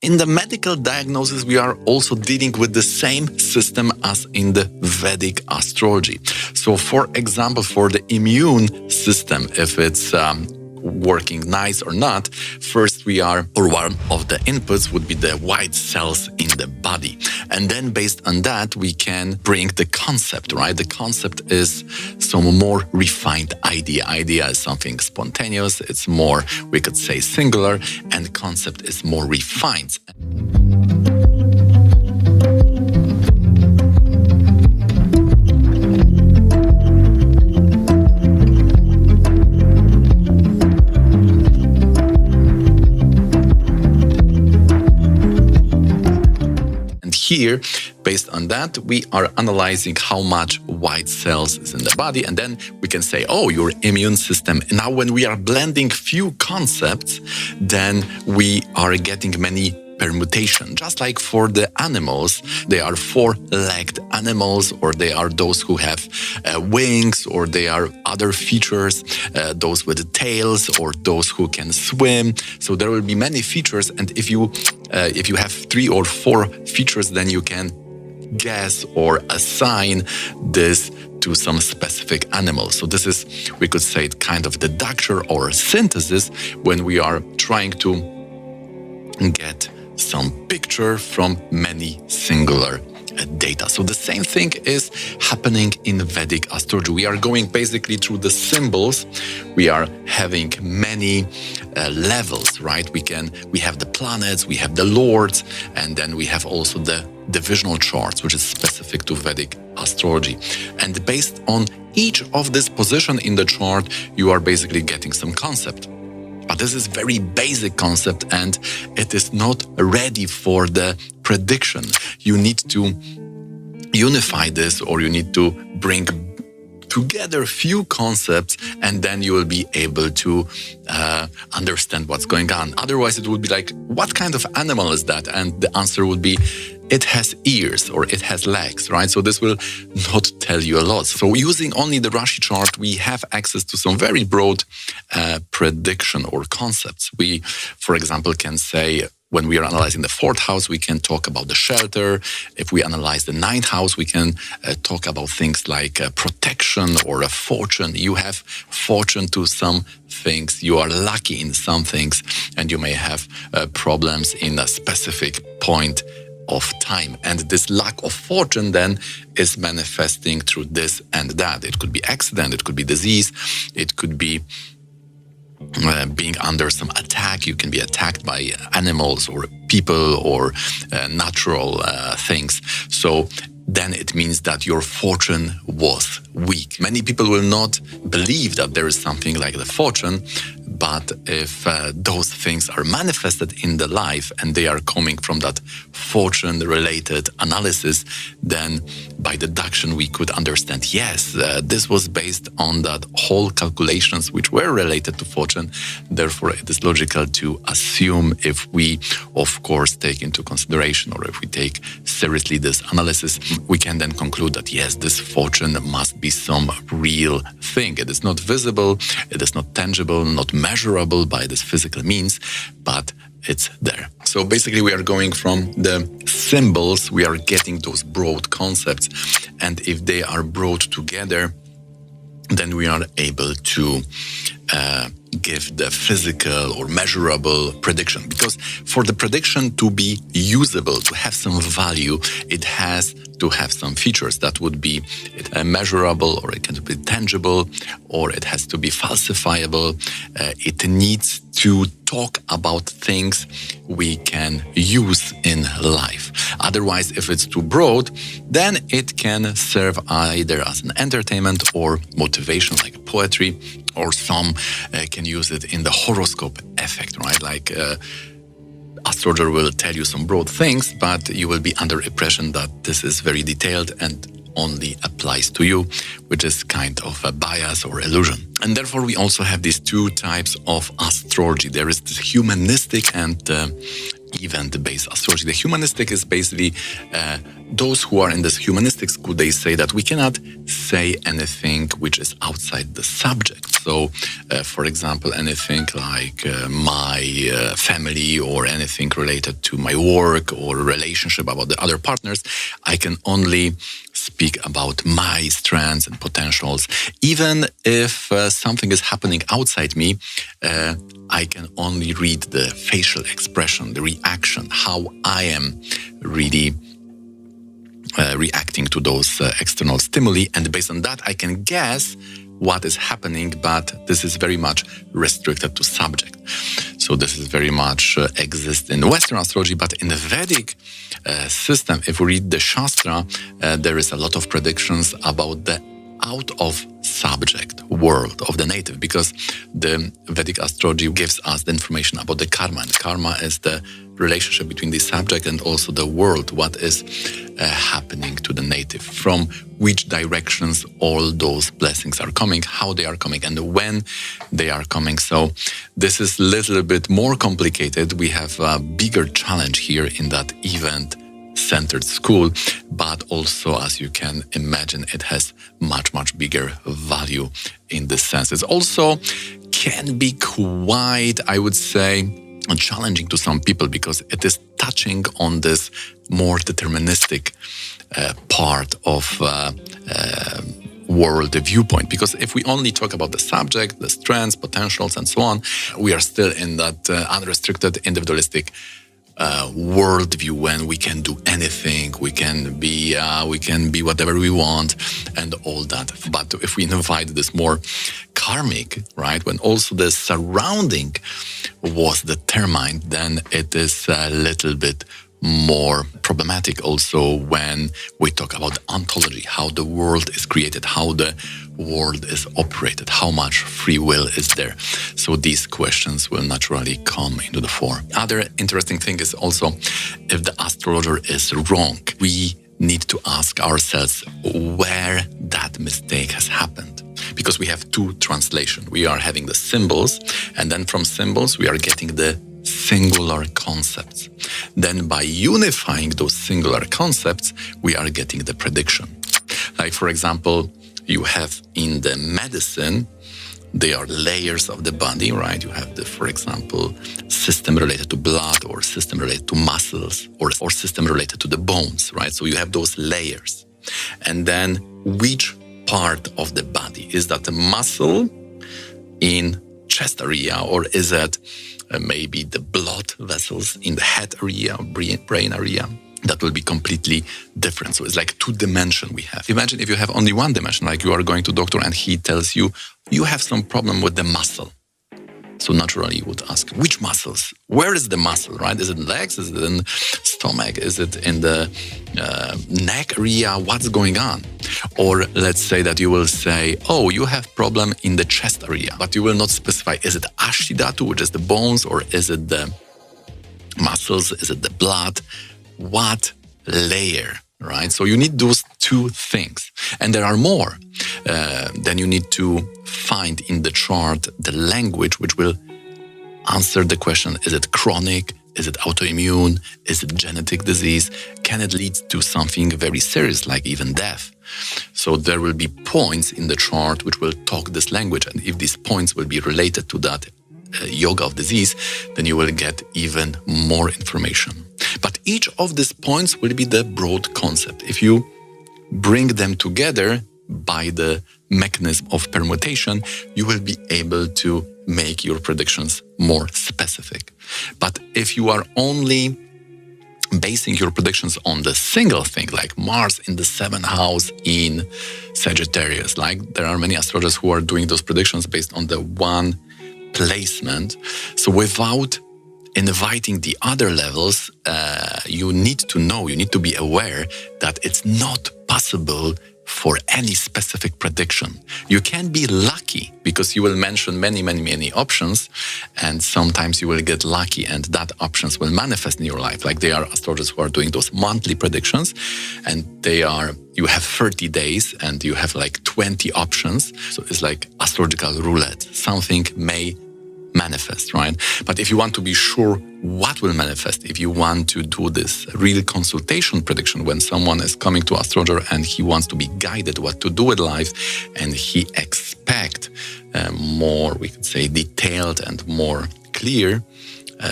In the medical diagnosis, we are also dealing with the same system as in the Vedic astrology. So, for example, for the immune system, if it's working nice or not, first one of the inputs would be the white cells in the body. And then based on that, we can bring the concept, right? The concept is some more refined idea. Idea is something spontaneous. It's more, we could say, singular, and concept is more refined. Here, based on that, we are analyzing how much white cells is in the body, and then we can say, oh, your immune system. Now, when we are blending few concepts, then we are getting many permutation. Just like for the animals, they are four-legged animals, or they are those who have wings, or they are other features, those with tails, or those who can swim. So there will be many features, and if you have 3 or 4 features, then you can guess or assign this to some specific animal. So this is, we could say, kind of deduction or synthesis when we are trying to get some picture from many singular data. So the same thing is happening in Vedic astrology. We are going basically through the symbols. We are having many levels, right? We have the planets, we have the lords, and then we have also the divisional charts, which is specific to Vedic astrology. And based on each of this position in the chart, you are basically getting some concept. But this is very basic concept, and it is not ready for the prediction. You need to unify this, or you need to bring together few concepts, and then you will be able to understand what's going on. Otherwise, it would be like, what kind of animal is that? And the answer would be, it has ears or it has legs, right? So this will not tell you a lot. So using only the Rashi chart, we have access to some very broad prediction or concepts. We, for example, can say, when we are analyzing the 4th house, we can talk about the shelter. If we analyze the 9th house, we can talk about things like protection or a fortune. You have fortune to some things. You are lucky in some things, and you may have problems in a specific point of time. And this lack of fortune then is manifesting through this and that. It could be accident, it could be disease, it could be being under some attack. You can be attacked by animals or people or natural things. So then it means that your fortune was weak. Many people will not believe that there is something like the fortune, but if those things are manifested in the life and they are coming from that fortune-related analysis, then by deduction we could understand, yes, this was based on that whole calculations which were related to fortune. Therefore, it is logical to assume, if we, of course, take into consideration, or if we take seriously this analysis, we can then conclude that, yes, this fortune must be some real thing. It is not visible, it is not tangible, not measurable by this physical means, but it's there. So basically we are going from the symbols, we are getting those broad concepts, and if they are brought together, then we are able to give the physical or measurable prediction. Because for the prediction to be usable, to have some value, it has to have some features. That would be measurable, or it can be tangible, or it has to be falsifiable. It needs to talk about things we can use in life. Otherwise, if it's too broad, then it can serve either as an entertainment or motivation, like poetry, or some can use it in the horoscope effect, right? Like astrologer will tell you some broad things, but you will be under impression that this is very detailed and only applies to you, which is kind of a bias or illusion. And therefore, we also have these two types of astrology. There is this humanistic and event-based astrology. The humanistic is basically those who are in this humanistic school, they say that we cannot say anything which is outside the subject. also, for example, anything like my family or anything related to my work or relationship about the other partners, I can only speak about my strengths and potentials. Even if something is happening outside me, I can only read the facial expression, the reaction, how I am really reacting to those external stimuli. And based on that, I can guess what is happening, but this is very much restricted to subject. So this is very much exists in Western astrology, but in the Vedic system, if we read the Shastra, there is a lot of predictions about the out of subject world of the native, because the Vedic astrology gives us the information about the karma, and karma is the relationship between the subject and also the world, what is happening to the native, from which directions all those blessings are coming, how they are coming, and when they are coming. So this is a little bit more complicated. We have a bigger challenge here in that event-centered school, but also, as you can imagine, it has much, much bigger value in this sense. It also can be quite, I would say, challenging to some people, because it is touching on this more deterministic part of world viewpoint. Because if we only talk about the subject, the strengths, potentials, and so on, we are still in that unrestricted, individualistic worldview when we can do anything, we can be whatever we want, and all that. But if we invite this more karmic, right, when also the surrounding was determined, then it is a little bit more problematic also when we talk about ontology, how the world is created, how the world is operated, how much free will is there. So these questions will naturally come into the fore. Other interesting thing is also, if the astrologer is wrong, we need to ask ourselves where that mistake has happened. Because we have two translations. We are having the symbols, and then from symbols we are getting the singular concepts. Then by unifying those singular concepts, we are getting the prediction. Like, for example, you have in the medicine, they are layers of the body, right? You have the, for example, system related to blood, or system related to muscles, or system related to the bones, right? So you have those layers. And then which part of the body? Is that a muscle in chest area, or is it maybe the blood vessels in the head area, brain area? That will be completely different. So it's like two dimensions we have. Imagine if you have only one dimension, like you are going to doctor and he tells you, you have some problem with the muscle. So naturally you would ask, which muscles? Where is the muscle, right? Is it in legs? Is it in stomach? Is it in the neck area? What's going on? Or let's say that you will say, oh, you have problem in the chest area, but you will not specify, is it Ashdhatu, which is the bones, or is it the muscles? Is it the blood? What layer, right? So you need those two things. And there are more. Then you need to find in the chart the language which will answer the question, is it chronic? Is it autoimmune? Is it genetic disease? Can it lead to something very serious, like even death? So there will be points in the chart which will talk this language. And if these points will be related to that yoga of disease, then you will get even more information. But each of these points will be the broad concept. If you bring them together by the mechanism of permutation, you will be able to make your predictions more specific. But if you are only basing your predictions on the single thing, like Mars in the 7th house in Sagittarius, like there are many astrologers who are doing those predictions based on the one placement. So without inviting the other levels, you need to know, you need to be aware that it's not possible for any specific prediction. You can be lucky because you will mention many options, and sometimes you will get lucky and that options will manifest in your life. Like there are astrologers who are doing those monthly predictions, and you have 30 days and you have like 20 options. So it's like astrological roulette. Something may manifest, right? But if you want to be sure what will manifest, if you want to do this real consultation prediction, when someone is coming to astrologer and he wants to be guided what to do with life, and he expect more, we could say, detailed and more clear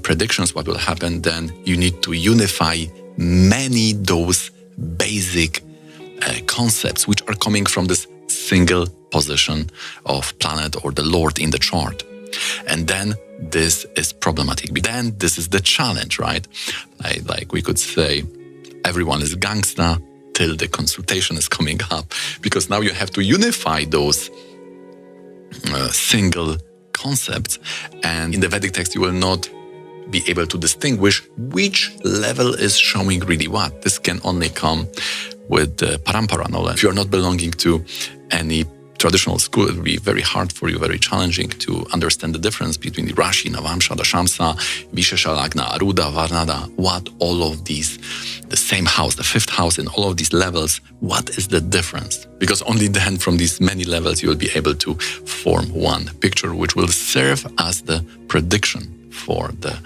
predictions what will happen, then you need to unify many those basic concepts which are coming from this single position of planet or the Lord in the chart. And then this is problematic. Then this is the challenge, right? Like we could say, everyone is gangsta till the consultation is coming up, because now you have to unify those single concepts. And in the Vedic text, you will not be able to distinguish which level is showing really what. This can only come with the Parampara knowledge. If you're not belonging to any traditional school, it will be very hard for you, very challenging to understand the difference between the Rashi, Navamsha, Dashamsa, Vishesha Lagna, Arudha, Varnada, what all of these, the same house, the fifth house in all of these levels, what is the difference? Because only then from these many levels you will be able to form one picture which will serve as the prediction for the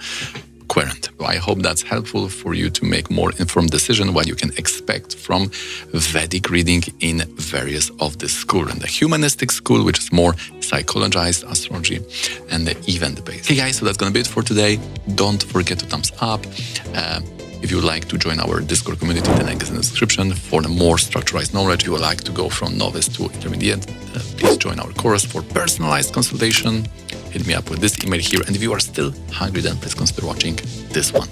querent. I hope that's helpful for you to make more informed decision what you can expect from Vedic reading in various of the school, and the humanistic school, which is more psychologized astrology, and the event-based. Okay guys, so that's gonna be it for today. Don't forget to thumbs up. If you would like to join our Discord community, the link is in the description. For the more structured knowledge, if you would like to go from novice to intermediate, please join our course for personalized consultation. Hit me up with this email here. And if you are still hungry, then please consider watching this one.